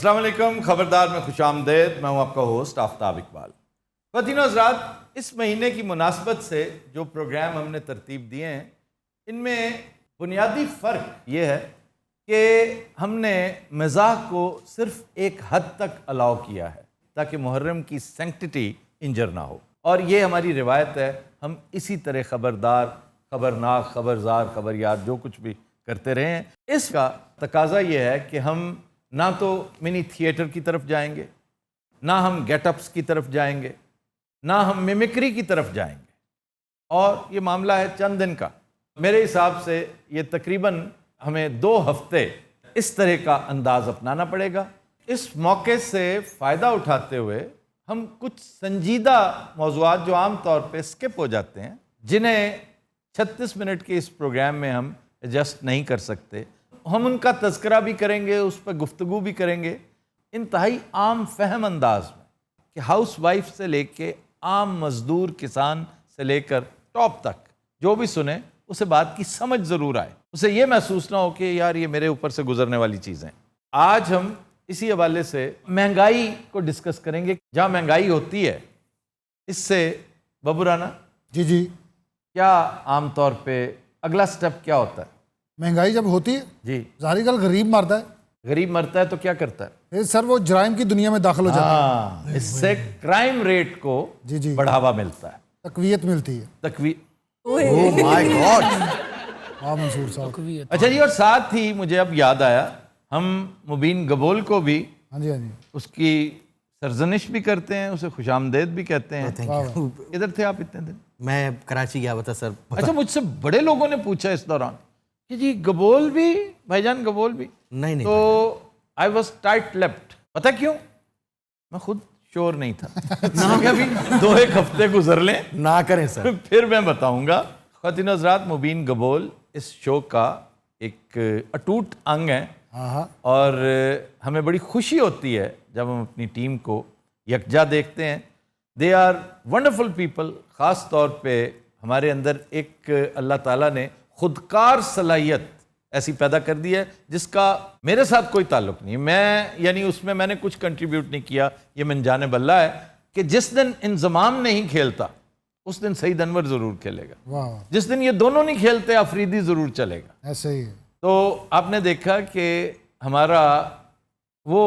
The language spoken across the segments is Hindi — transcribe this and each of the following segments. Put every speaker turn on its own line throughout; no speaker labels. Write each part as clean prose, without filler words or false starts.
अस्सलाम वालेकुम, खबरदार में खुशामदेद। मैं हूं आपका होस्ट आफ्ताब इकबाल। ख़वातीन हज़रात, इस महीने की मुनासबत से जो प्रोग्राम हमने तरतीब दिए हैं, इनमें बुनियादी फ़र्क ये है कि हमने मज़ाक को सिर्फ़ एक हद तक अलाउ किया है ताकि मुहर्रम की सेंक्टिटी इंजर ना हो। और ये हमारी रिवायत है, हम इसी तरह खबरदार, खबरनाक, खबरजार, खबरयार जो कुछ भी करते रहे हैं। इसका तकाजा ये है कि हम ना तो मिनी थिएटर की तरफ जाएंगे, ना हम गेटअप्स की तरफ जाएंगे, ना हम मिमिक्री की तरफ जाएंगे। और ये मामला है चंद दिन का। मेरे हिसाब से ये तकरीबन हमें 2 हफ्ते इस तरह का अंदाज़ अपनाना पड़ेगा। इस मौके से फ़ायदा उठाते हुए हम कुछ संजीदा मौज़ूआत जो आम तौर पे स्किप हो जाते हैं, जिन्हें 36 मिनट के इस प्रोग्राम में हम एडजस्ट नहीं कर सकते, हम उनका तज़किरा भी करेंगे, उस पर गुफ्तगू भी करेंगे इंतहाई आम फहम अंदाज में कि हाउस वाइफ से लेके आम मज़दूर किसान से लेकर टॉप तक जो भी सुने उसे बात की समझ ज़रूर आए, उसे ये महसूस ना हो कि यार ये मेरे ऊपर से गुजरने वाली चीज़ें। आज हम इसी हवाले से महंगाई को डिस्कस करेंगे। जहाँ महंगाई होती है, इससे बबू राना
जी जी,
क्या आम तौर पे अगला स्टेप क्या होता है?
महंगाई जब होती है
जी,
जारी कल गरीब मरता है,
गरीब मरता है तो क्या करता है?
फिर सर वो जराइम की दुनिया में दाखिल हो जाता है।
हाँ, इससे क्राइम रेट को
जी जी,
बढ़ावा मिलता है,
तकवीयत मिलती है।
Oh my God.
हाँ मंसूर साहब।
अच्छा जी, और साथ ही मुझे अब याद आया, हम मुबीन गबोल को भी
हाँ जी हाँ जी,
उसकी सरजनिश भी करते हैं, उसे खुशामदेद भी कहते हैं।
वाह वाह।
किधर थे आप इतने दिन?
मैं कराची गया हुआ था सर।
अच्छा, मुझसे बड़े लोगों ने पूछा इस दौरान कि जी गबोल भी, भाईजान गबोल भी।
नहीं
तो आई वॉज टाइट लेफ्ट। पता क्यों? मैं खुद श्योर नहीं था। मैंने कहा, अभी 2-1 हफ्ते गुजर लें,
ना करें सर।
फिर मैं बताऊंगा। ख़वातीन हज़रात, मुबीन गबोल इस शो का एक अटूट अंग है
हाँ हाँ,
और हमें बड़ी खुशी होती है जब हम अपनी टीम को यकजा देखते हैं। They are wonderful people. ख़ास तौर पे हमारे अंदर एक अल्लाह ताला ने खुदकार सलाहियत ऐसी पैदा कर दी है जिसका मेरे साथ कोई ताल्लुक नहीं। मैं यानी उसमें मैंने कुछ कंट्रीब्यूट नहीं किया, ये मन जाने बल्ला है कि जिस दिन इंजमाम नहीं खेलता उस दिन सईद अनवर ज़रूर खेलेगा,
वाह वाह,
जिस दिन ये दोनों नहीं खेलते अफरीदी ज़रूर चलेगा।
ऐसे ही है।
तो आपने देखा कि हमारा वो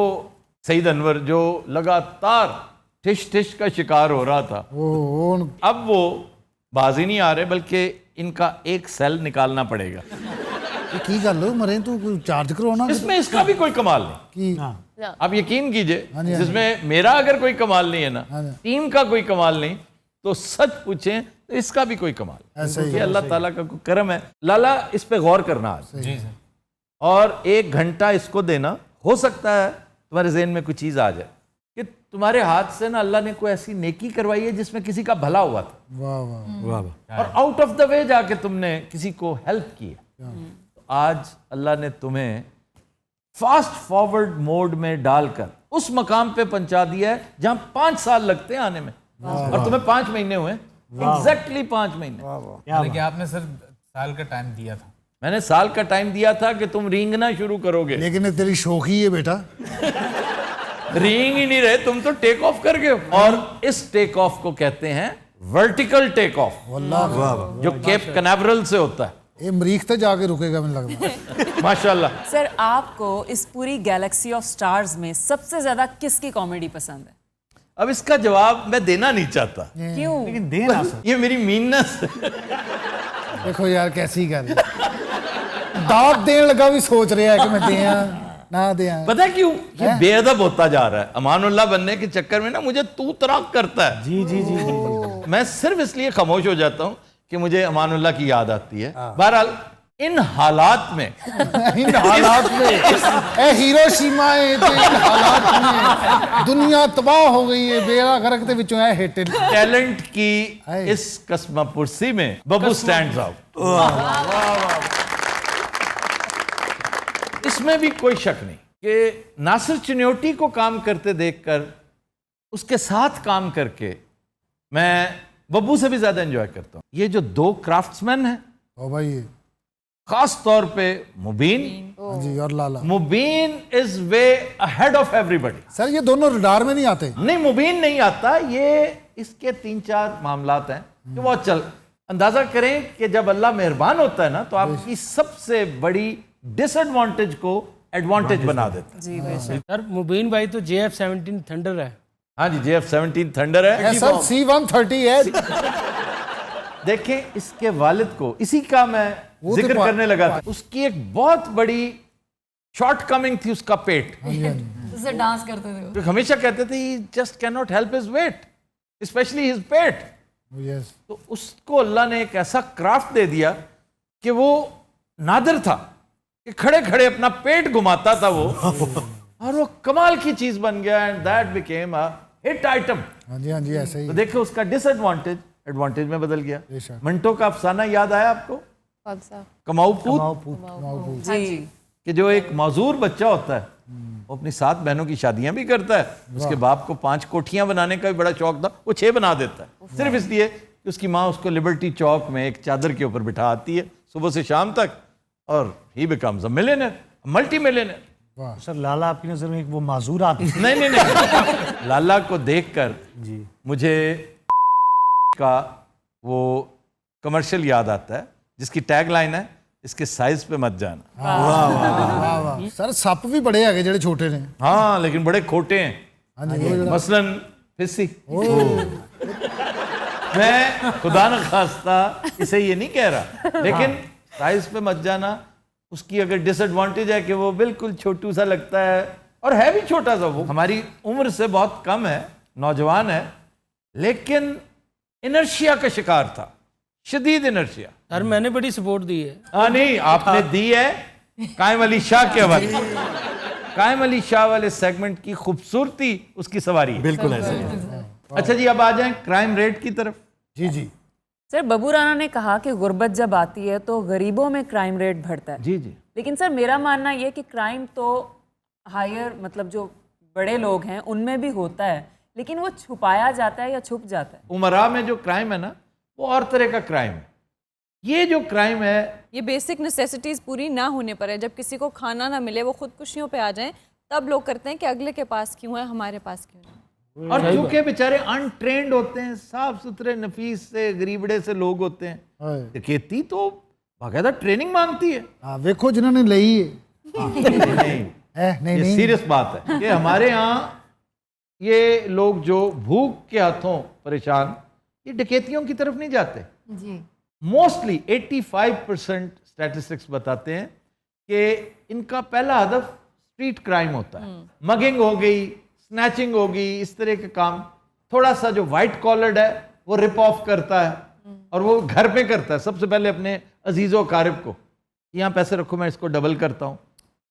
सईद अनवर जो लगातार ठिश ठिश का शिकार हो रहा था,
वो
अब वो बाजी नहीं आ रहे, बल्कि इनका एक सेल निकालना पड़ेगा।
की कर लो मरे तो कोई चार्ज करो ना
इसमें इसका भी कोई कमाल नहीं,
कि
आप यकीन कीजिए।
हाँ जी, हाँ
जिसमें मेरा अगर कोई कमाल नहीं है ना,
हाँ जी।
टीम का कोई कमाल नहीं, तो सच पूछें तो इसका भी कोई कमाल।
ऐसे ही
क्योंकि अल्लाह ताला का कोई करम है। लाला, इस पे गौर करना आज, और 1 घंटा इसको देना। हो सकता है तुम्हारे ज़हन में कोई चीज़ आ जाए कि तुम्हारे हाथ से ना अल्लाह ने कोई ऐसी नेकी करवाई है जिसमें किसी का भला हुआ था,
वाह वाह
वाह वाह।
और आउट ऑफ द वे जाके तुमने किसी को हेल्प की है। तो आज अल्लाह ने तुम्हें फास्ट फॉरवर्ड मोड में डालकर उस मकाम पे पहुंचा दिया है जहां 5 साल लगते हैं आने में, और तुम्हें 5 महीने हुए। एग्जैक्टली 5 महीने।
यानी कि आपने सर साल का टाइम दिया था।
मैंने साल का टाइम दिया था कि तुम रेंगना शुरू करोगे।
लेकिन ये तेरी शौकी है बेटा।
रेंग ही नहीं रहे तुम, तो टेक ऑफ कर गए। और इस टेक ऑफ को कहते हैं वर्टिकल टेक ऑफ,
वल्लाह
जो केप कनावरल से होता है।
ये मरीख तक जाके रुकेगा मुझे लग रहा है।
माशाल्लाह।
सर, आपको इस पूरी गैलेक्सी ऑफ स्टार्स में सबसे ज्यादा किसकी कॉमेडी पसंद है?
अब इसका जवाब मैं देना नहीं चाहता,
क्यों?
लेकिन देना सर।
ये मेरी मीननेस है।
देखो यार कैसी गल दावत देने लगा भी सोच रहा है कि मैं दिया ना दिया।
पता है क्यों? ये बेअदब होता जा रहा है। अमानुल्लाह बनने के चक्कर में ना मुझे तू तराक करता है।
जी जी जी जी।
मैं सिर्फ इसलिए खामोश हो जाता हूँ कि मुझे अमानुल्लाह की याद आती है। बहरहाल, इन हालात में
इन हालात में ए हिरोशिमा है तो इन हालात में दुनिया तबाह हो गई है। बेड़ा गर्क दे विचों है हिट
टैलेंट की
हाय।
इस कसमापुरसी में बब्बू स्टैंड्स आउट। इसमें भी कोई शक नहीं कि नासिर चिन्योटी को काम करते देखकर, उसके साथ काम करके मैं बब्बू से भी ज्यादा एंजॉय करता हूँ। ये जो 2 क्राफ्ट्समैन हैं,
ओ भाई
खास तौर पे मुबीन।
हाँ जी, और Lala.
Mubeen is way ahead of everybody.
Sir ये दोनों रडार में नहीं आते।
नहीं, मुबीन नहीं आता, ये इसके 3-4 मामलात हैं जो बहुत चल। अंदाजा करें कि जब अल्लाह मेहरबान होता है ना तो आपकी सबसे बड़ी डिसएडवांटेज को एडवांटेज बना देता है।
जी बेशक।
सर मुबीन भाई तो JF-17 थंडर है।
हाँ जी, JF-17 थंडर है।
सर C-130 है।
देखें, इसके वालिद को, इसी का मैं
वो
जिक्र
तो
करने लगा था, उसकी एक बहुत बड़ी शॉर्टकमिंग थी, उसका पेट।
उससे डांस करते थे
तो हमेशा कहते थे he just can not help his weight, specially his pet.
Yes.
तो उसको अल्लाह ने एक ऐसा क्राफ्ट दे दिया कि वो नादिर था कि खड़े खड़े अपना पेट घुमाता था वो, और वो कमाल की चीज बन गया, and that became a hit item.
हाँ जी, हाँ जी, ऐसे ही।
तो देखो, उसका डिसएडवांटेज एडवांटेज में बदल गया।
बेशक।
मंटो का अफसाना याद आया आपको?
कौन सा?
कमाऊ पूत,
जी
कि जो एक माजूर बच्चा होता है वो अपनी 7 बहनों की शादियां भी करता है, उसके बाप को 5 कोठियां बनाने का भी बड़ा शौक था, वो 6 बना देता है, सिर्फ इसलिए कि उसकी माँ उसको लिबर्टी चौक में एक चादर के ऊपर बिठा आती है सुबह से शाम तक, और he becomes a millionaire, multi millionaire.
Sir Lala आपकी नजर में एक वो माजूर आदमी?
नहीं, लाला को देखकर
जी
मुझे का वो कमर्शियल याद आता है जिसकी टैगलाइन है, इसके साइज पे मत जाना।
वाह वाह। सर सप भी बड़े है जेडे छोटे ने।
हाँ, लेकिन बड़े खोटे हैं।
हाँ जी, वो जरा-
मसलन फिस्सी। मैं खुदा न खास्ता इसे ये नहीं कह रहा, लेकिन साइज पे मत जाना। उसकी अगर डिसएडवांटेज है कि वो बिल्कुल छोटू सा लगता है, और है भी छोटा सा, वो हमारी उम्र से बहुत कम है, नौजवान है, लेकिन इनर्शिया का शिकार था, शदीद इनर्शिया।
सर मैंने बड़ी सपोर्ट दी है।
हाँ नहीं, आपने दी है कायम अली शाह के हवाले। कायम अली शाह वाले सेगमेंट की खूबसूरती उसकी सवारी है।
बिल्कुल ऐसे।
अच्छा जी, अब आ जाएं क्राइम रेट की तरफ।
जी जी।
सर, बबू राना ने कहा कि गुर्बत जब आती है तो गरीबों में क्राइम रेट बढ़ता है।
जी जी।
लेकिन सर मेरा मानना ये कि क्राइम तो हायर, मतलब जो बड़े लोग हैं उनमें भी होता है, लेकिन वो छुपाया जाता है या छुप जाता है।
उमरा में जो क्राइम है ना, वो और तरह का क्राइम है। ये जो क्राइम है,
ये बेसिक नेसेसिटीज पूरी ना होने पर है। जब किसी को खाना ना मिले, वो खुदकुशियों पे आ जाएं, तब लोग करते हैं कि अगले के पास क्यों है, हमारे पास क्यों नहीं।
और चूंकि बेचारे अनट्रेंड होते हैं, साफ सुथरे नफीस से गरीबड़े से लोग होते हैं,
हाय।
खेती तो बाकायदा ट्रेनिंग मांगती है।
हाँ देखो जिन्होंने लई है।
नहीं,
नहीं
ये
नहीं।
सीरियस बात है कि हमारे यहाँ ये लोग जो भूख के हाथों परेशान, ये डकैतियों की तरफ नहीं जाते।
जी।
मोस्टली 85% स्टैटिस्टिक्स बताते हैं कि इनका पहला हदफ स्ट्रीट क्राइम होता है। मगिंग हो गई, स्नैचिंग हो गई, इस तरह के काम। थोड़ा सा जो वाइट कॉलर्ड है वो रिप ऑफ करता है, और वो घर पे करता है। सबसे पहले अपने अजीज़ो अकारिब को, यहाँ पैसे रखो मैं इसको डबल करता हूँ।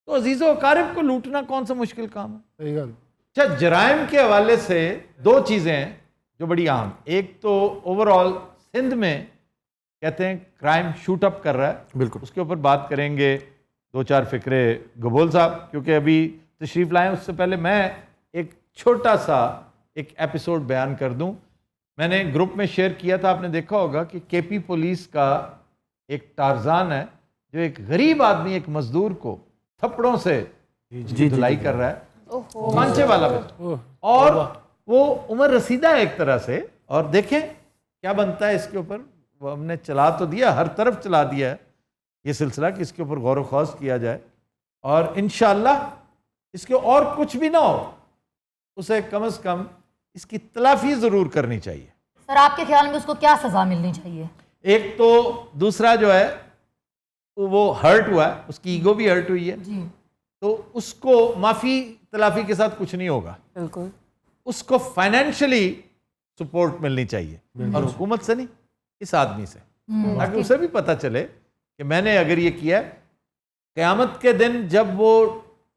तो अजीज़ो अकारिब को लूटना कौन सा मुश्किल काम है।
सही गल।
अच्छा, जराइम के हवाले से 2 चीज़ें हैं जो बड़ी अहम। एक तो ओवरऑल सिंध में कहते हैं क्राइम शूट अप कर रहा है,
बिल्कुल।
उसके ऊपर बात करेंगे। 2-4 फिक्रे गबोल साहब क्योंकि अभी तशरीफ लाए, उससे पहले मैं एक छोटा सा एक एपिसोड बयान कर दूं। मैंने ग्रुप में शेयर किया था, आपने देखा होगा कि केपी पुलिस का एक टारजान है जो एक गरीब आदमी, एक मजदूर को थप्पड़ों से धुलाई कर रहा है, पांचे वाला बच्चा, और वो उम्र रसीदा है एक तरह से। और देखें क्या बनता है इसके ऊपर। वो हमने चला तो दिया, हर तरफ चला दिया है ये सिलसिला कि इसके ऊपर गौर व खौज किया जाए, और इंशाअल्लाह इसके और कुछ भी ना हो, उसे कम से कम इसकी तलाफी ज़रूर करनी चाहिए।
सर आपके ख्याल में उसको क्या सजा मिलनी चाहिए?
एक तो दूसरा जो है वो हर्ट हुआ है, उसकी ईगो भी हर्ट हुई है,
जी।
तो उसको माफ़ी तलाफी के साथ कुछ नहीं होगा।
बिल्कुल।
उसको
फाइनेंशियली सपोर्ट मिलनी चाहिए, और हुकूमत से नहीं, इस आदमी से, ताकि उसे भी पता चले कि मैंने अगर ये किया, क़यामत के दिन जब वो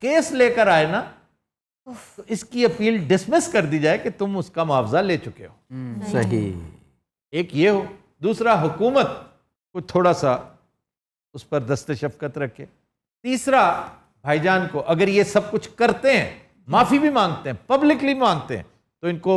केस लेकर आए ना, तो इसकी अपील डिसमिस कर दी जाए कि तुम उसका मुआवजा ले चुके हो।
सही।
एक ये हो। दूसरा, हुकूमत को थोड़ा सा उस पर दस्ते शफकत रखे। तीसरा, भाईजान को अगर ये सब कुछ करते हैं, माफ़ी भी मांगते हैं, पब्लिकली मांगते हैं, तो इनको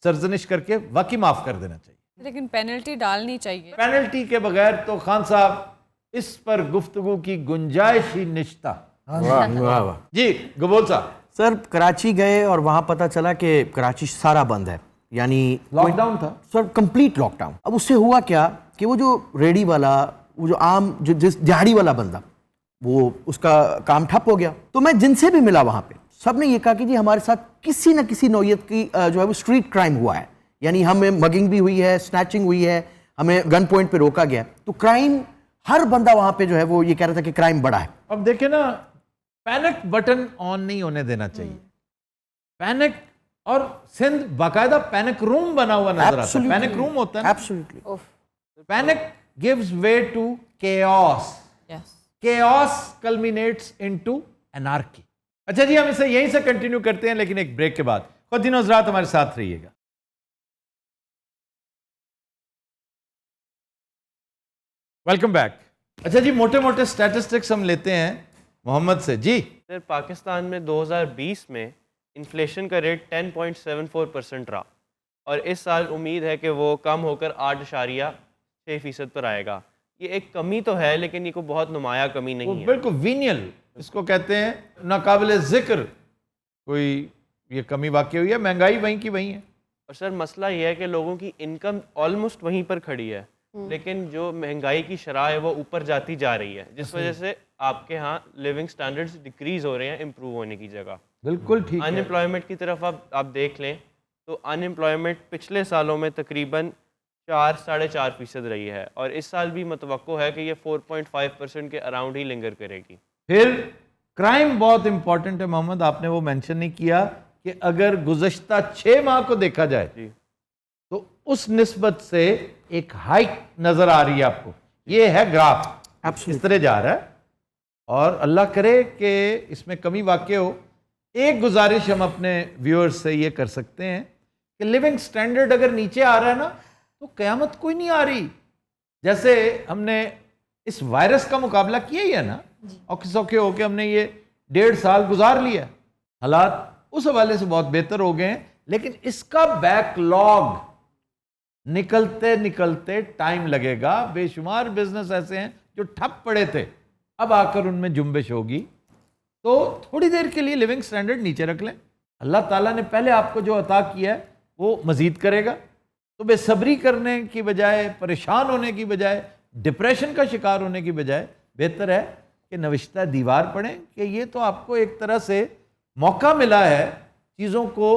सरजनिश करके वाकई माफ़ कर देना चाहिए।
लेकिन पेनल्टी डालनी चाहिए।
पेनल्टी के बगैर तो खान साहब इस पर गुफ्तगू की गुंजाइश ही निश्ता।
वाह वाह।
जी गबोल साहब।
सर कराची गए और वहाँ पता चला कि कराची सारा बंद है, यानी
लॉकडाउन था
सर, कंप्लीट लॉकडाउन। अब उससे हुआ क्या कि वो जो रेडी वाला, वो जो आम जो जिस दिहाड़ी वाला बंदा, वो उसका काम ठप हो गया। तो मैं जिनसे भी मिला वहाँ पे सब ने ये कहा कि जी हमारे साथ किसी न किसी नौयत की जो है वो स्ट्रीट क्राइम हुआ है, यानी हमें मगिंग भी हुई है, स्नैचिंग हुई है, हमें गन पॉइंट पे रोका गया। तो क्राइम, हर बंदा वहाँ पे जो है वो ये कह रहा था कि क्राइम बढ़ा है।
अब देखे ना, पैनिक बटन ऑन नहीं होने देना चाहिए। पैनिक, और सिंध बाकायदा पैनिक रूम बना हुआ नजर आता है। पैनिक रूम होता है ना?
Absolutely.
Panic gives way to chaos, chaos culminates into anarchy. अच्छा जी, हम इसे यहीं से कंटिन्यू करते हैं, लेकिन एक ब्रेक के बाद। खुद हज़रात हमारे साथ रहिएगा। Welcome back. अच्छा जी, मोटे मोटे स्टैटिस्टिक्स हम लेते हैं मोहम्मद से। जी
सर, पाकिस्तान में 2020 में इन्फ्लेशन का रेट 10.74% रहा और इस साल उम्मीद है कि वो कम होकर 8.6% पर आएगा। ये एक कमी तो है, लेकिन ये कोई बहुत नुमाया कमी नहीं है।
बिल्कुल वीनियल इसको कहते हैं, नाकाबिले जिक्र कोई ये कमी वाकई हुई है। महंगाई वहीं की वहीं है।
और सर मसला ये है कि लोगों की इनकम ऑलमोस्ट वहीं पर खड़ी है, लेकिन जो महंगाई की शरह है वो ऊपर जाती जा रही है, जिस वजह से आपके यहाँ लिविंग स्टैंडर्ड्स डिक्रीज हो रहे हैं इम्प्रूव होने की जगह।
बिल्कुल ठीक है।
अनएम्प्लॉयमेंट की तरफ आप देख लें तो अनएम्प्लॉयमेंट पिछले सालों में तकरीबन 4-4.5% रही है और इस साल भी मुतवक्को है कि ये 4.5% के अराउंड ही लिंगर करेगी।
फिर क्राइम बहुत इंपॉर्टेंट है मोहम्मद, आपने वो मेंशन नहीं किया कि अगर गुज़श्ता 6 माह को देखा जाए तो उस निस्बत से एक हाइक नजर आ रही है आपको। ये है ग्राफ इस तरह जा रहा है और अल्लाह करे कि इसमें कमी वाकई हो। एक गुजारिश हम अपने व्यूअर्स से ये कर सकते हैं कि लिविंग स्टैंडर्ड अगर नीचे आ रहा है ना तो क़यामत कोई नहीं आ रही। जैसे हमने इस वायरस का मुकाबला किया ही है ना, औखे सौखे होके हमने ये 1.5 साल गुजार लिया। हालात उस हवाले से बहुत बेहतर हो गए हैं, लेकिन इसका बैकलॉग निकलते निकलते टाइम लगेगा। बेशुमार बिजनेस ऐसे हैं जो ठप पड़े थे, अब आकर उनमें जुम्बिश होगी। तो थोड़ी देर के लिए लिविंग स्टैंडर्ड नीचे रख लें। अल्लाह ताला ने पहले आपको जो अता किया है वो मजीद करेगा। तो बेसब्री करने की बजाय, परेशान होने की बजाय, डिप्रेशन का शिकार होने की बजाय बेहतर है कि नविश्ता दीवार पढ़ें कि ये तो आपको एक तरह से मौका मिला है चीज़ों को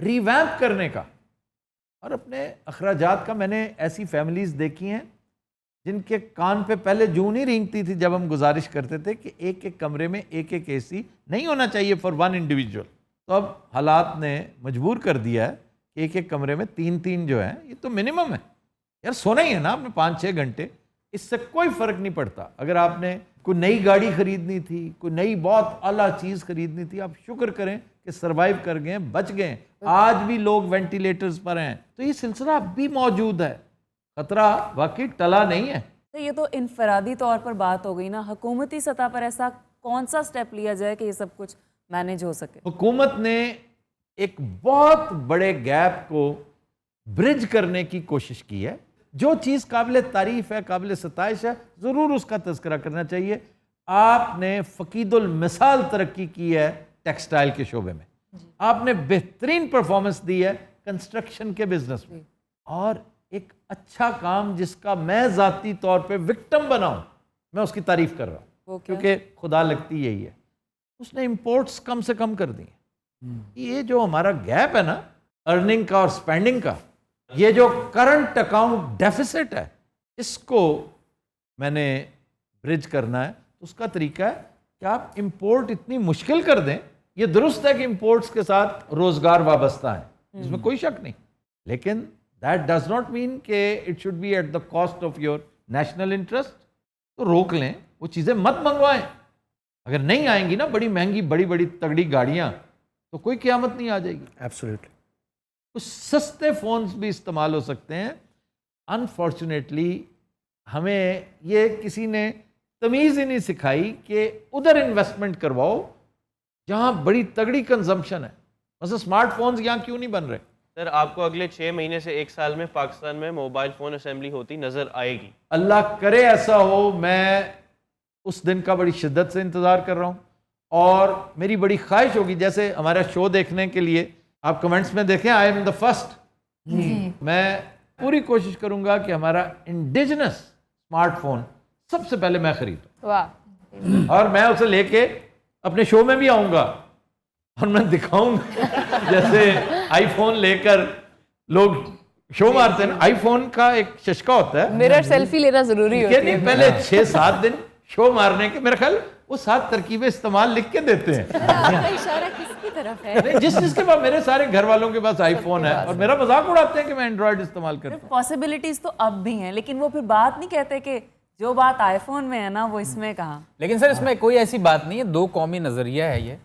रिवैम्प करने का और अपने अखराजात का। मैंने ऐसी फैमिलीज़ देखी हैं जिनके कान पे पहले जूं नहीं रेंगती थी जब हम गुजारिश करते थे कि एक एक कमरे में एक एक एसी नहीं होना चाहिए फॉर वन इंडिविजुअल। तो अब हालात ने मजबूर कर दिया है कि एक एक कमरे में 3-3 जो है, ये तो मिनिमम है यार। सोना ही है ना आपने 5-6 घंटे, इससे कोई फ़र्क नहीं पड़ता। अगर आपने कोई नई गाड़ी खरीदनी थी, कोई नई बहुत आला चीज़ खरीदनी थी, आप शुक्र करें कि सरवाइव कर गए, बच गए। आज भी लोग वेंटिलेटर्स पर हैं, तो ये सिलसिला अब भी मौजूद है। खतरा वाकई टला नहीं है।
तो ये तो इनफरादी तौर पर बात हो गई ना, हुकूमती सतह पर ऐसा कौन सा स्टेप लिया जाए कि ये सब कुछ मैनेज हो सके?
हुकूमत ने एक बहुत बड़े गैप को ब्रिज करने की कोशिश की है। जो चीज़ काबिल तारीफ है, काबिल सताइश है, ज़रूर उसका तज़किरा करना चाहिए। आपने फ़कीदुल मिसाल तरक्की की है टेक्सटाइल के शोबे में, आपने बेहतरीन परफॉर्मेंस दी है कंस्ट्रक्शन के बिजनेस में, और एक अच्छा काम जिसका मैं ज़ाती तौर पे विक्टिम बनाऊं, मैं उसकी तारीफ कर रहा हूँ क्योंकि खुदा लगती यही है। उसने इंपोर्ट्स कम से कम कर दी। ये जो हमारा गैप है ना अर्निंग का और स्पेंडिंग का, ये जो करंट अकाउंट डेफिसिट है, इसको मैंने ब्रिज करना है। तो उसका तरीका है कि आप इंपोर्ट इतनी मुश्किल कर दें। ये दुरुस्त है कि इंपोर्ट्स के साथ रोजगार वाबस्ता है, इसमें कोई शक नहीं, लेकिन दैट डज नॉट मीन कि it should be at the cost of your national interest. तो रोक लें, वो चीज़ें मत मंगवाएं। अगर नहीं आएंगी ना बड़ी महंगी बड़ी बड़ी तगड़ी गाड़ियाँ, तो कोई क़यामत नहीं आ जाएगी।
एब्सोल्युटली।
कुछ सस्ते फ़ोन्स भी इस्तेमाल हो सकते हैं। अनफॉर्चुनेटली हमें ये किसी ने तमीज़ ही नहीं सिखाई कि उधर इन्वेस्टमेंट करवाओ जहाँ बड़ी तगड़ी कंजम्पशन है। मतलब स्मार्टफोन्स यहाँ क्यों नहीं बन रहे?
सर आपको अगले 6 महीने से 1 साल में पाकिस्तान में मोबाइल फ़ोन असेंबली होती नज़र आएगी।
अल्लाह करे ऐसा हो। मैं उस दिन का बड़ी शिद्दत से इंतज़ार कर रहा हूँ और मेरी बड़ी ख्वाहिश होगी, जैसे हमारा शो देखने के लिए आप कमेंट्स में देखें, आई एम द फर्स्ट। मैं पूरी कोशिश करूँगा कि हमारा इंडिजिनस स्मार्टफोन सबसे पहले मैं खरीदूँ
वाह,
और मैं उसे लेके अपने शो में भी आऊँगा और मैं दिखाऊंगा जैसे आईफोन लेकर लोग शो मारते हैं ना, आईफोन का एक चस्का होता है,
मिरर सेल्फी लेना जरूरी होती
ये
है।
नहीं पहले 6-7 दिन शो मारने के, मेरे ख्याल वो 7 तरकीबें इस्तेमाल लिख के देते हैं।
आपका इशारा किसकी तरफ है?
नहीं, जिसके पास, मेरे सारे घर वालों के पास आईफोन है और मेरा मजाक उड़ाते हैं कि मैं एंड्रॉयड इस्तेमाल करता हूँ।
पॉसिबिलिटीज तो अब भी हैं, लेकिन वो फिर बात नहीं कहते कि जो बात आईफोन में है ना वो इसमें कहाँ।
लेकिन सर इसमें कोई ऐसी बात नहीं है, 2 कौमी नजरिया है ये।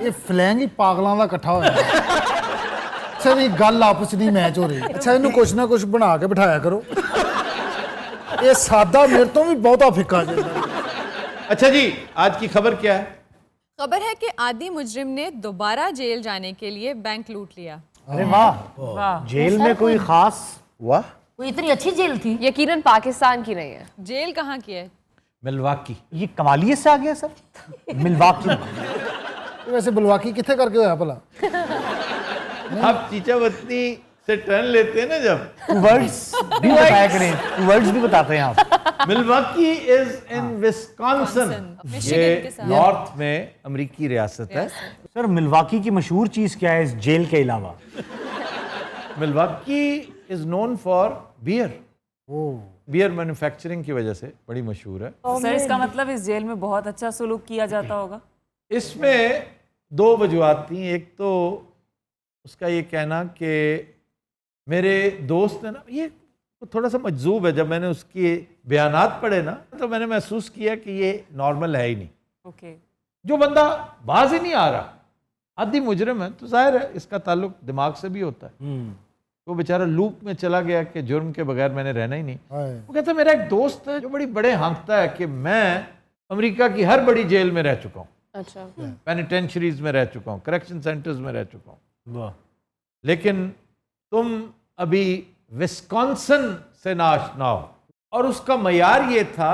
ਇਹ ਫਲੈਂਗ ਹੀ ਪਾਗਲਾਂ ਦਾ ਇਕੱਠਾ ਹੋਇਆ ਅੱਛਾ ਵੀ ਗੱਲ ਆਪਸ 'ਚ ਨਹੀਂ ਮੈਚ ਹੋ ਰਹੀ ਅੱਛਾ ਇਹਨੂੰ ਕੁਛ ਨਾ ਕੁਛ ਬਣਾ ਕੇ ਬਿਠਾਇਆ ਕਰੋ ਇਹ ਸਾਦਾ ਮੇਰੇ ਤੋਂ ਵੀ ਬਹੁਤਾ ਫਿੱਕਾ ਜਾਂਦਾ
अच्छा जी, आज की खबर क्या है?
खबर है कि आदि मुजरिम ने दोबारा जेल जाने के लिए बैंक लूट लिया।
अरे वाह, जेल में कोई खास
वाह,
कोई इतनी अच्छी जेल थी?
यकीनन पाकिस्तान की नहीं है। जेल कहाँ की है?
मिल्वाकी।
ये कमालियत से आ गया सर। मिल्वाकी
ਵੈਸੇ ਬਲਵਾਕੀ ਕਿੱਥੇ ਕਰਕੇ ਹੋਇਆ ਭਲਾ
आप चीचावतनी से टर्न लेते हैं ना जब,
वर्ड्स भी बताया करें, वर्ड्स भी बताते हैं आप।
मिल्वाकी इज इन विस्कॉन्सिन, ये
के साथ।
नॉर्थ में अमेरिकी रियासत है।
सर मिल्वाकी की मशहूर चीज क्या है इस जेल के अलावा?
Milwaukee is known for beer. Beer manufacturing की वजह से बड़ी मशहूर है।
सर इसका मतलब इस जेल में बहुत अच्छा सलूक किया जाता होगा।
इसमें 2 वजूहत थी। एक तो उसका ये कहना कि मेरे दोस्त ने ना, ये थोड़ा सा मजजूब है, जब मैंने उसके बयानात पढ़े ना तो मैंने महसूस किया कि ये नॉर्मल है ही नहीं।
ओके,
जो बंदा बाज ही नहीं आ रहा, आदि मुजरिम है, तो जाहिर है इसका ताल्लुक दिमाग से भी होता है। वो बेचारा लूप में चला गया कि जुर्म के बगैर मैंने रहना ही नहीं। वो कहता है मेरा एक दोस्त है जो बड़ी बड़े हाँकता है कि मैं अमेरिका की हर बड़ी जेल में रह चुका हूँ,
अच्छा,
पेनिटेंशरीज में रह चुका हूँ, करेक्शन सेंटर्स में रह चुका हूँ, लेकिन तुम अभी विस्कॉन्सिन से ना आशना हो। और उसका मयार ये था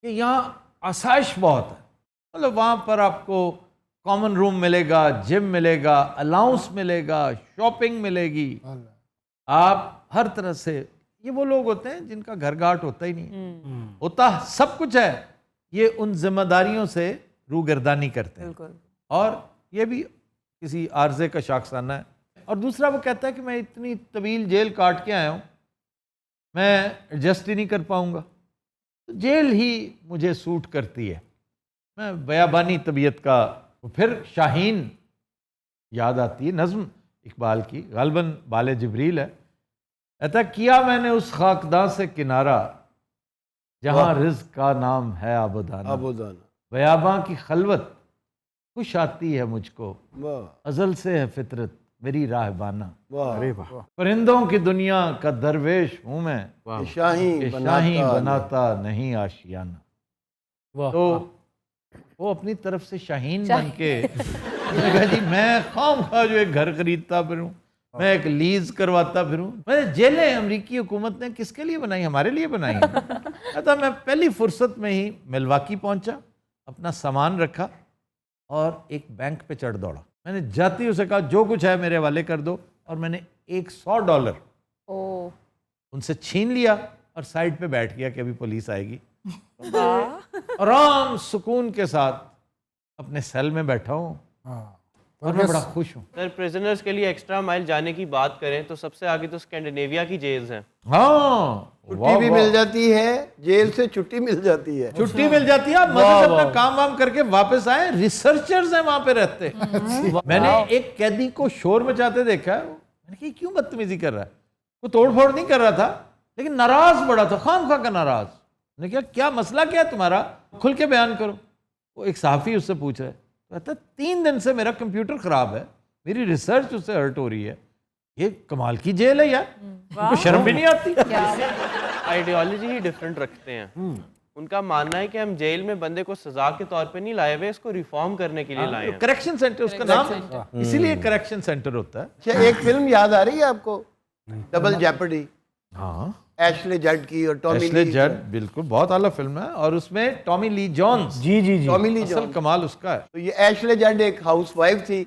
कि यहाँ आसाइश बहुत है, मतलब वहाँ पर आपको कॉमन रूम मिलेगा, जिम मिलेगा, अलाउंस मिलेगा, शॉपिंग मिलेगी, आप हर तरह से, ये वो लोग होते हैं जिनका घर घाट होता ही नहीं, होता सब कुछ है, ये उन जिम्मेदारियों से रूगर्दानी करते हैं।
बिल्कुल।
और ये भी किसी आर्जे का शाखसाना है। और दूसरा वो कहता है कि मैं इतनी तवील जेल काट के आया हूँ, मैं एडजस्ट ही नहीं कर पाऊँगा, तो जेल ही मुझे सूट करती है, मैं बयाबानी तबीयत का। फिर शाहीन याद आती है, नज़्म इकबाल की, गालबन बाले जिब्रील है, कहता किया मैंने उस खाकदां से किनारा जहाँ रिज़्क़ का नाम है आबोदाना, बयाबां की खलवत खुश आती है मुझको, अजल से है फितरत मेरी राहबाना।
अरे वाह,
परिंदों की दुनिया का दरवेश हूँ मैं,
शाही
शाही बनाता नहीं आशियाना। तो वो अपनी तरफ से शाहीन बन के उसने कहा जी मैं खामखा जो एक घर खरीदता फिरूं, मैं एक लीज करवाता फिरूं। मैंने जेलें अमेरिकी हुकूमत ने किसके लिए बनाई? हमारे लिए बनाई हैं। कहता मैं पहली फुर्सत में ही मिल्वाकी पहुंचा, अपना सामान रखा और एक बैंक पे चढ़ दौड़ा। मैंने जाती ही उसे कहा जो कुछ है मेरे हवाले कर दो, और मैंने $100 उनसे छीन लिया और साइड पे बैठ गया कि अभी पुलिस आएगी। आराम सुकून के साथ अपने सेल में बैठा हूँ और मैं बड़ा खुश हूँ।
सर प्रिजनर्स के लिए एक्स्ट्रा माइल जाने की बात करें तो सबसे आगे तो स्कैंडिनेविया की जेल्स हैं।
हाँ,
छुट्टी भी मिल जाती है, जेल से छुट्टी मिल जाती है,
छुट्टी मिल जाती है, आप मजे से अपना काम वाम करके वापस आए। रिसर्चर्स हैं वहां पे रहते। मैंने एक कैदी को शोर मचाते देखा है, मैंने कहा क्यों बदतमीजी कर रहा है? वो तोड़ फोड़ नहीं कर रहा था, लेकिन नाराज बड़ा था, खामखा का नाराज। मैंने कहा क्या मसला क्या है तुम्हारा, खुल के बयान करो। वो एक सहाफ़ी उससे पूछ रहा है, कहता 3 दिन से मेरा कंप्यूटर ख़राब है, मेरी रिसर्च उससे हर्ट हो रही है, ये कमाल की जेल है यार, उनको शर्म भी नहीं आती।
आइडियोलॉजी ही डिफरेंट रखते हैं। उनका मानना है कि हम जेल में बंदे को सजा के तौर पे नहीं लाए हुए, इसको रिफॉर्म करने के लिए लाए हैं।
करेक्शन सेंटर उसका नाम, इसीलिए करेक्शन सेंटर होता है।
अच्छा, एक फिल्म याद आ रही है आपको, डबल जेपर्डी,
हाँ,
एशले जड की और टॉमी
एशले
ली।
जड, बिल्कुल बहुत आला फिल्म है, और उसमें टॉमी ली जॉन्स,
जी जी जी,
टॉमी ली
असल
जॉन्स।
कमाल उसका है।
तो ये एशले जड एक हाउसवाइफ थी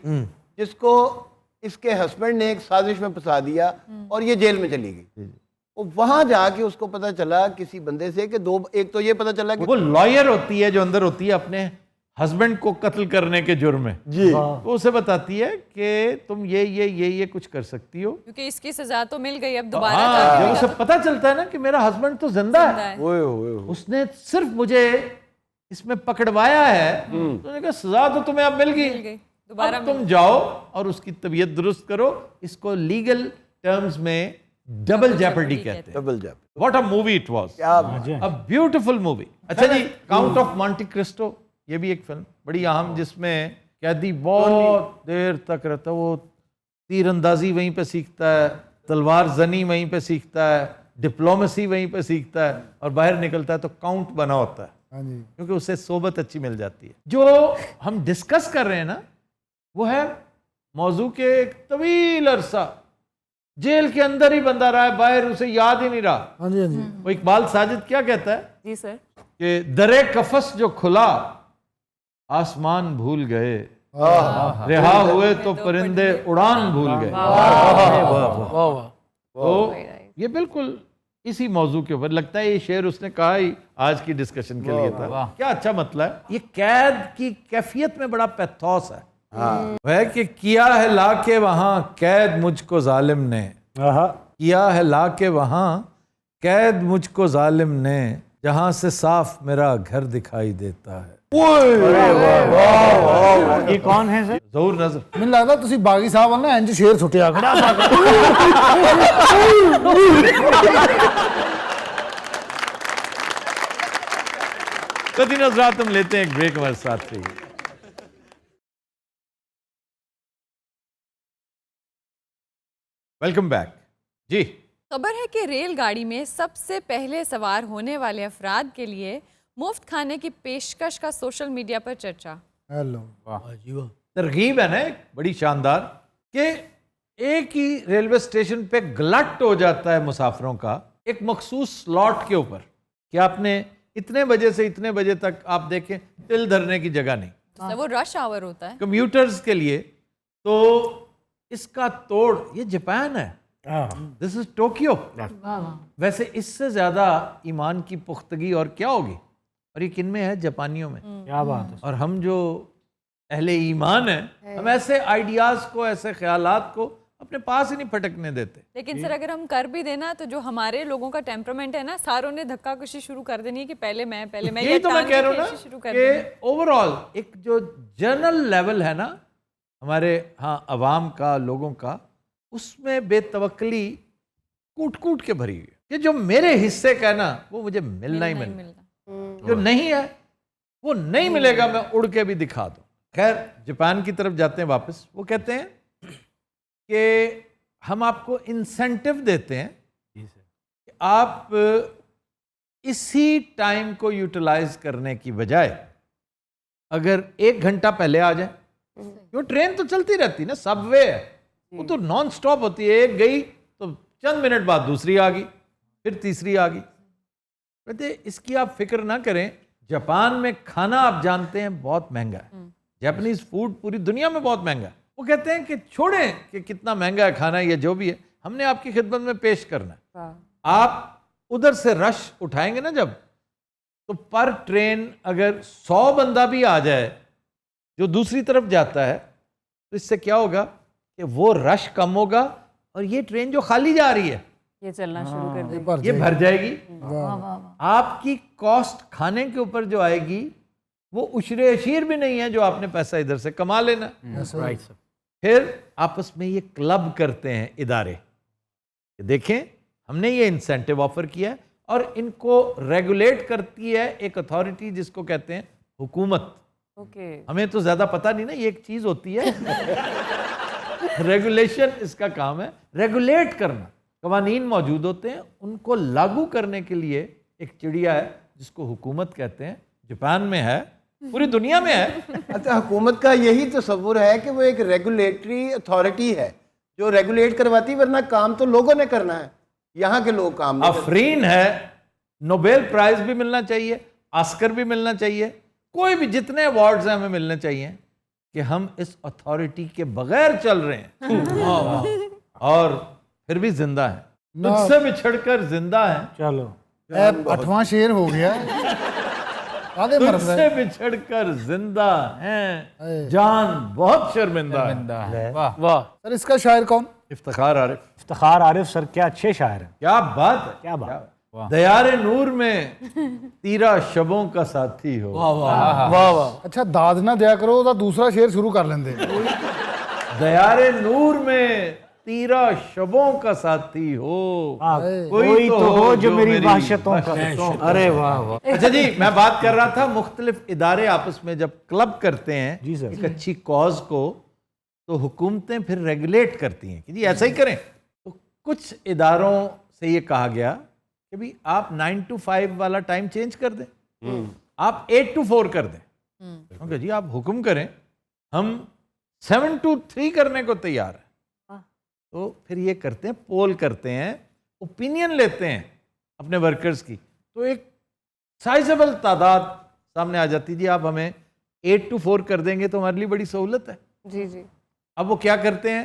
जिसको इसके हस्बैंड ने एक साजिश में फंसा दिया और ये जेल में चली गई। और वहां जाके उसको पता चला किसी बंदे से कि एक तो ये पता चला कि
वो लॉयर होती है जो अंदर होती है अपने हस्बैंड को कत्ल करने के जुर्म में
जी,
वो उसे बताती है कि तुम ये कुछ कर सकती हो।
क्योंकि इसकी सजा तो मिल गई, अब दोबारा
हाँ,
जाके
जब उसे पता चलता है ना कि मेरा हस्बैंड तो जिंदा है,
ओए ओए ओए।
उसने सिर्फ मुझे इसमें पकड़वाया है, तो उसने कहा सजा तो तुम्हें अब मिल
मिल
गई,
गई, दोबारा
अब तुम जाओ और उसकी तबीयत दुरुस्त करो। इसको लीगल टर्म्स में डबल जेपर्डी कहते हैं।
Double Jeopardy,
what a movie it was,
क्या
अ ब्यूटीफुल मूवी। अच्छा जी, काउंट ऑफ मॉन्टे क्रिस्टो, ये भी एक फिल्म बड़ी अहम, जिसमें कैदी बहुत देर तक रहता है, वो तीरंदाजी वहीं पे सीखता है, तलवार जनी वहीं पे सीखता है, डिप्लोमेसी वहीं पे सीखता है, और बाहर निकलता है तो काउंट बना होता है,
हाँ जी,
क्योंकि उससे सोबत अच्छी मिल जाती है। जो हम डिस्कस कर रहे हैं ना, वो है मौजू के एक तवील अरसा जेल के अंदर ही बंदा रहा है, बाहर उसे याद ही नहीं रहा।
हाँ जी, हाँ जी।
वो इकबाल साजिद क्या कहता है
जी सर।
कि दरे कफस जो खुला आसमान भूल गए, रिहा हुए तो परिंदे उड़ान भूल गए। तो ये बिल्कुल इसी मौजू के ऊपर लगता है, ये शेर उसने कहा ही आज की डिस्कशन के लिए था। क्या अच्छा मतलब है, ये कैद की कैफियत में बड़ा पैथोस है। वह कि किया है लाके वहां कैद मुझको जालिम ने, किया है लाके वहां कैद मुझको जालिम ने, जहां से साफ मेरा घर दिखाई देता है।
ये कौन है सर?
जहूर नजर।
ਮੈਨੂੰ ਲੱਗਦਾ ਤੁਸੀਂ ਬਾਗੀ ਸਾਹਿਬ ਵੱਲ ਨਾ ਇੰਜ ਸ਼ੇਰ ਸੁੱਟਿਆ ਖੜਾ
कभी नजरात, हम लेते हैं एक ब्रेक, हमारे साथ रहिए। वेलकम बैक जी।
खबर है कि रेलगाड़ी में सबसे पहले सवार होने वाले अफराद के लिए मुफ्त खाने की पेशकश का सोशल मीडिया पर चर्चा।
हेलो,
तरगीब है ना एक बड़ी शानदार, कि एक ही रेलवे स्टेशन पे गलट हो जाता है मुसाफिरों का एक मखसूस स्लॉट के ऊपर, कि आपने इतने बजे से इतने बजे तक आप देखें तिल धरने की जगह नहीं,
तो वो रश आवर होता है
कम्यूटर्स के लिए। तो इसका तोड़, ये जापान है, दिस इज टोक्यो। वैसे इससे ज्यादा ईमान की पुख्तगी और क्या होगी, और ये किन में है, जापानियों में।
क्या बात है।
और हम जो अहले ईमान हैं, हम ऐसे आइडियाज को, ऐसे ख्यालात को अपने पास ही नहीं फटकने देते।
लेकिन सर अगर हम कर भी देना तो जो हमारे लोगों का टेम्परामेंट है ना, सारों ने धक्का कशी शुरू कर देनी है कि पहले मैं
यही तो मैं कह रहा हूँ ना
शुरू कर देनी।
कि ओवरऑल एक जो जनरल लेवल है ना हमारे हाँ अवाम का, लोगों का, उसमें बेतवक्ली कूट कूट के भरी हुई है कि जो मेरे हिस्से का है ना वो मुझे मिलना ही मिलना, जो नहीं है वो नहीं मिलेगा, मैं उड़ के भी दिखा दूं। खैर जापान की तरफ जाते हैं वापस। वो कहते हैं कि हम आपको इंसेंटिव देते हैं कि आप इसी टाइम को यूटिलाइज करने की बजाय अगर 1 घंटा पहले आ जाए, क्यों ट्रेन तो चलती रहती ना, सबवे है, वो तो नॉन स्टॉप होती है, एक गई तो चंद मिनट बाद दूसरी आ गई, फिर तीसरी आ गई। कहते इसकी आप फिक्र ना करें, जापान में खाना आप जानते हैं बहुत महंगा है, जापानीज फूड पूरी दुनिया में बहुत महंगा है। वो कहते हैं कि छोड़ें कि कितना महंगा है खाना या जो भी है, हमने आपकी खिदमत में पेश करना है। आप उधर से रश उठाएंगे ना जब, तो पर ट्रेन अगर 100 बंदा भी आ जाए जो दूसरी तरफ जाता है, तो इससे क्या होगा कि वो रश कम होगा और ये ट्रेन जो खाली जा रही है
ये चलना शुरू कर देगी,
ये भर जाएगी। आपकी कॉस्ट खाने के ऊपर जो आएगी वो उशरे अशीर भी नहीं है जो आपने पैसा इधर से कमा लेना। फिर आपस में ये क्लब करते हैं इदारे, देखें हमने ये इंसेंटिव ऑफर किया है, और इनको रेगुलेट करती है एक अथॉरिटी जिसको कहते हैं हुकूमत। हमें तो ज्यादा पता नहीं ना, ये एक चीज होती है रेगुलेशन इसका काम है, रेगुलेट करना। कवानीन मौजूद होते हैं, उनको लागू करने के लिए एक चिड़िया है जिसको हुकूमत कहते हैं, जापान में है, पूरी दुनिया में है।
अच्छा, हुकूमत का यही तस्वुर है कि वो एक रेगुलेटरी अथॉरिटी है जो रेगुलेट करवाती, वरना काम तो लोगों ने करना है, यहाँ के लोग काम नहीं करते।
अफरीन है, नोबेल प्राइज भी मिलना चाहिए, ऑस्कर भी मिलना चाहिए, कोई भी जितने अवार्ड्स हैं हमें मिलने चाहिए कि हम इस अथॉरिटी के बगैर चल रहे हैं और फिर भी जिंदा है, तुझसे बिछड़कर जिंदा है।
चलो,
8वां शेर हो गया। आधे मर
तुझसे
रहे।
बिछड़कर जिंदा हैं, जान बहुत शर्मिंदा है।
वाह
वाह।
सर इसका शायर कौन?
इफ्तिखार आरिफ।
इफ्तिखार आरिफ सर क्या अच्छे शायर हैं।
क्या बात है,
क्या बात।
दयारे नूर में तीरा शबों का साथी हो।
वाह वाह।
अच्छा दाद ना दिया करो, ਉਹਦਾ दूसरा शेर शुरू कर लेंदे।
दयारे नूर में तीरा शबों का साथी हो,
कोई तो हो जो मेरी वहशतों का।
अरे वाह वाह। अच्छा जी, मैं बात कर रहा था मुख्तलिफ इदारे आपस में जब क्लब करते हैं
जी सर।
एक अच्छी कॉज को, तो हुकूमतें फिर रेगुलेट करती हैं कि जी ऐसा ही करें। तो कुछ इदारों से ये कहा गया कि भी आप 9 to 5 वाला टाइम चेंज कर दें, आप 8 to 4 कर दें। क्योंकि जी आप हुक्म करें, हम 7 to 3 करने को तैयार है। तो फिर ये करते हैं, पोल करते हैं, ओपिनियन लेते हैं अपने वर्कर्स की, तो एक साइजेबल तादाद सामने आ जाती। जी आप हमें 8 to 4 कर देंगे तो हमारे लिए बड़ी सहूलत है।
जी जी।
अब वो क्या करते हैं,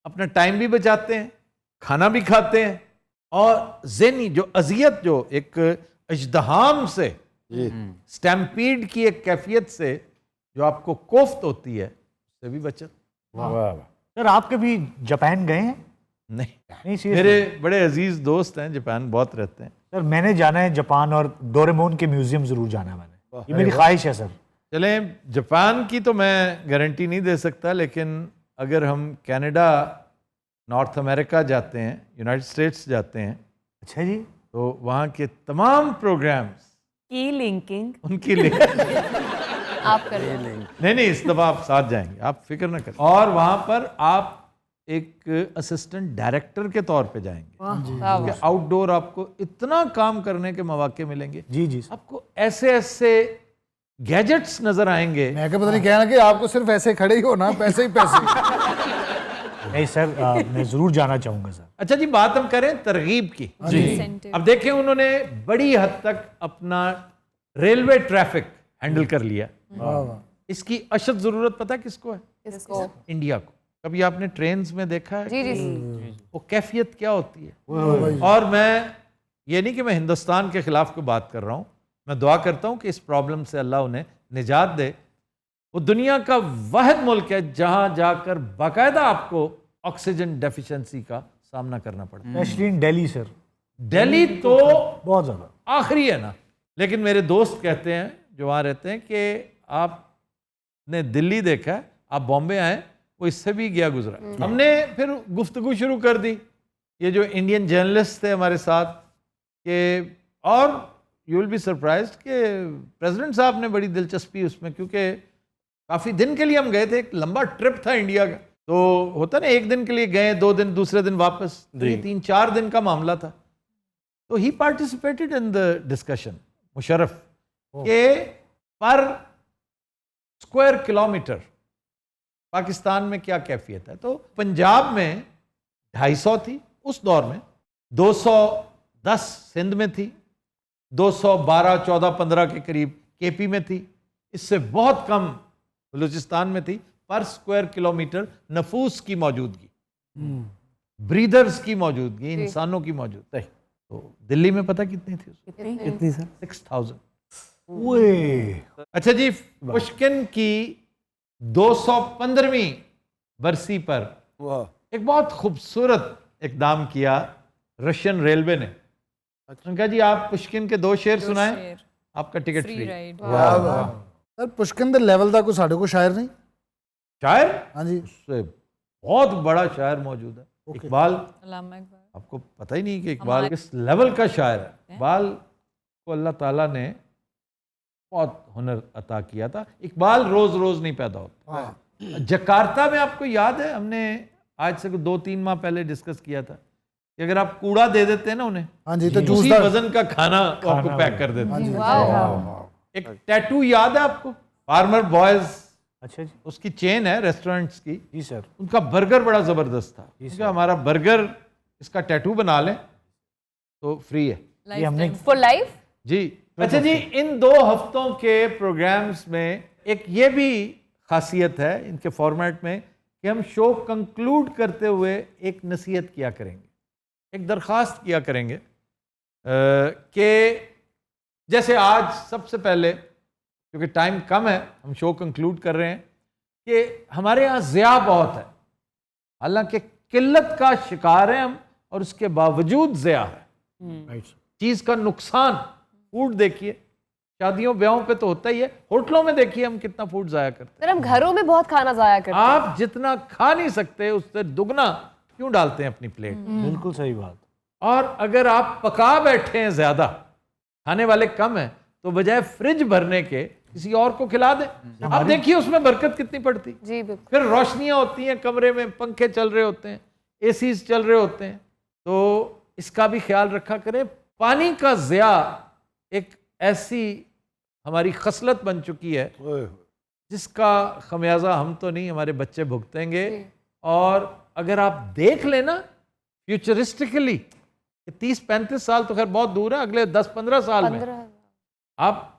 अपना टाइम भी बचाते हैं, खाना भी खाते हैं, और ज़हनी जो अजियत, जो एक इज्तिहाम से, स्टैम्पीड की एक कैफियत से जो आपको कोफ्त होती है, उससे भी बचत।
सर आप कभी जापान गए हैं?
नहीं,
seriously?
मेरे बड़े अजीज दोस्त हैं, जापान बहुत रहते हैं।
सर मैंने जाना है जापान, और डोरेमोन के म्यूजियम जरूर जाना है मैंने, ये मेरी ख्वाहिश है सर।
चलें, जापान की तो मैं गारंटी नहीं दे सकता, लेकिन अगर हम कनाडा, नॉर्थ अमेरिका जाते हैं, यूनाइटेड स्टेट्स जाते हैं,
अच्छा जी,
तो वहाँ के तमाम प्रोग्राम्स
की लिंकिंग
उनकी लिंक
आप करें।
नहीं, इस दफ़ा आप साथ जाएंगे, आप फिक्र ना करें। और वहाँ पर आप एक असिस्टेंट डायरेक्टर के तौर पे जाएंगे, क्योंकि आउटडोर आपको इतना काम करने के मौके मिलेंगे।
जी जी।
आपको ऐसे ऐसे गैजेट्स नजर आएंगे।
मैं क्या पता नहीं कहना कि आपको सिर्फ ऐसे खड़े ही होना, पैसे ही पैसे।
नहीं सर, मैं जरूर जाना चाहूंगा सर।
अच्छा जी, बात हम करें तरगीब की। अब देखें, उन्होंने बड़ी हद तक अपना रेलवे ट्रैफिक हैंडल कर लिया। इसकी अशद जरूरत पता किसको है?
इसको
इंडिया को। कभी आपने ट्रेन्स में देखा है
जी जी।
वो कैफियत क्या होती है? और मैं ये नहीं कि मैं हिंदुस्तान के खिलाफ कोई बात कर रहा हूँ, मैं दुआ करता हूँ कि इस प्रॉब्लम से अल्लाह उन्हें निजात दे। वो दुनिया का वाहिद मुल्क है जहाँ जाकर बाकायदा आपको ऑक्सीजन डेफिशिएंसी का सामना करना पड़ता है।
Specially in Delhi sir.
Delhi तो
बहुत ज़्यादा
आखिरी है ना, लेकिन मेरे दोस्त कहते हैं जो वहाँ रहते हैं कि आपने दिल्ली देखा है, आप बॉम्बे आए, वो इससे भी गया गुजरा। हमने फिर गुफ्तगू शुरू कर दी, ये जो इंडियन जर्नलिस्ट थे हमारे साथ के, और यू विल बी सरप्राइज्ड कि प्रेसिडेंट साहब ने बड़ी दिलचस्पी उसमें, क्योंकि काफ़ी दिन के लिए हम गए थे, एक लंबा ट्रिप था इंडिया का। तो होता ना, एक दिन के लिए गए, 2 दिन, दूसरे दिन वापस, तो ये 3-4 दिन का मामला था। तो he participated in the discussion, Musharraf, के पर स्क्वायर किलोमीटर पाकिस्तान में क्या कैफियत है। तो पंजाब में 250 थी उस दौर में, 210 सिंध में थी, 212, 14, 15 के करीब केपी में थी, इससे बहुत कम बलूचिस्तान में थी पर स्क्वायर किलोमीटर नफूस की मौजूदगी, ब्रीदर्स की मौजूदगी, इंसानों की मौजूदगी। तो दिल्ली में पता कितनी थी?
कितनी सर?
6000।
ओए
अच्छा जी, पुष्किन की 215वीं बरसी पर एक बहुत खूबसूरत इकदाम किया रशियन रेलवे ने। उन्होंने कहा जी आप पुष्किन के 2 शेर सुनाएं, आपका टिकट फ्री।
सर पुष्किन दे लेवल का कोई साढ़े को शायर नहीं?
शायर?
हाँ जी,
उससे बहुत बड़ा शायर मौजूद है, इकबाल।
अल्लामा इकबाल।
आपको पता ही नहीं कि इकबाल किस लेवल का शायर है। इकबाल को अल्लाह ताला ने बहुत हुनर अता किया था। इकबाल रोज रोज नहीं पैदा होता। जकार्ता में आपको याद है, हमने आज से 2-3 माह पहले डिस्कस किया था कि अगर आप कूड़ा दे देते हैं ना उन्हें,
हाँ जी, तो जूस
उसी
दा-
वजन का खाना वो आपको पैक कर देते हैं। एक टैटू याद है आपको, फार्मर बॉयज,
अच्छा जी,
उसकी चेन है रेस्टोरेंट्स की,
जी सर,
उनका बर्गर बड़ा जबरदस्त था। उनका हमारा बर्गर इसका टैटू बना लें तो फ्री है
ये हमने
फॉर लाइफ।
जी। अच्छा जी, इन 2 हफ्तों के प्रोग्राम्स में एक ये भी खासियत है इनके फॉर्मेट में कि हम शो कंक्लूड करते हुए एक नसीहत किया करेंगे, एक दरख्वास्त किया करेंगे कि जैसे आज सबसे पहले, क्योंकि टाइम कम है, हम शो कंक्लूड कर रहे हैं कि हमारे यहाँ ज़िया बहुत है, हालांकि किल्लत का शिकार है हम और उसके बावजूद ज़िया है। चीज़ का नुकसान, फूड देखिए, शादियों ब्याहों पे तो होता ही है, होटलों में देखिए हम कितना फूड ज़ाया करते हैं।
सर हम घरों में बहुत खाना ज़ाया करते हैं।
आप जितना खा नहीं सकते उससे दुगना क्यों डालते हैं अपनी प्लेट?
बिल्कुल सही बात।
और अगर आप पका बैठे हैं ज्यादा, खाने वाले कम हैं, तो बजाय फ्रिज भरने के किसी और को खिला दें। आप देखिए उसमें बरकत कितनी पड़ती।
जी बिल्कुल।
फिर रोशनियां होती हैं कमरे में, पंखे चल रहे होते हैं, एसीज चल रहे होते हैं, तो इसका भी ख्याल रखा करें। पानी का ज़िया एक ऐसी हमारी खसलत बन चुकी है जिसका खमियाजा हम तो नहीं, हमारे बच्चे भुगतेंगे। और अगर आप देख लेना फ्यूचरिस्टिकली, 30-35 साल तो खैर बहुत दूर है, अगले 10-15 साल में आप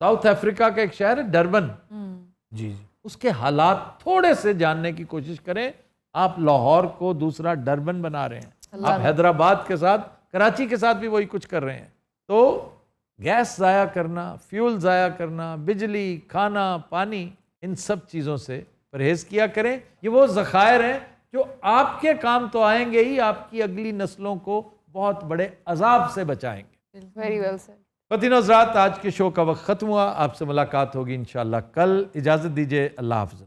साउथ अफ्रीका का एक शहर है डरबन,
जी जी,
उसके हालात थोड़े से जानने की कोशिश करें। आप लाहौर को दूसरा डरबन बना रहे हैं, आप हैदराबाद के साथ, कराची के साथ भी वही कुछ कर रहे हैं। तो गैस ज़ाया करना, फ्यूल ज़ाया करना, बिजली, खाना, पानी, इन सब चीज़ों से परहेज़ किया करें। ये वो ज़खायर हैं जो आपके काम तो आएंगे ही, आपकी अगली नस्लों को बहुत बड़े अजाब से बचाएंगे।
Very well sir.
ख़वातीन हज़रात, आज के शो का वक्त ख़त्म हुआ। आपसे मुलाकात होगी इंशाअल्लाह कल। इजाज़त दीजिए, अल्लाह हाफ़िज़।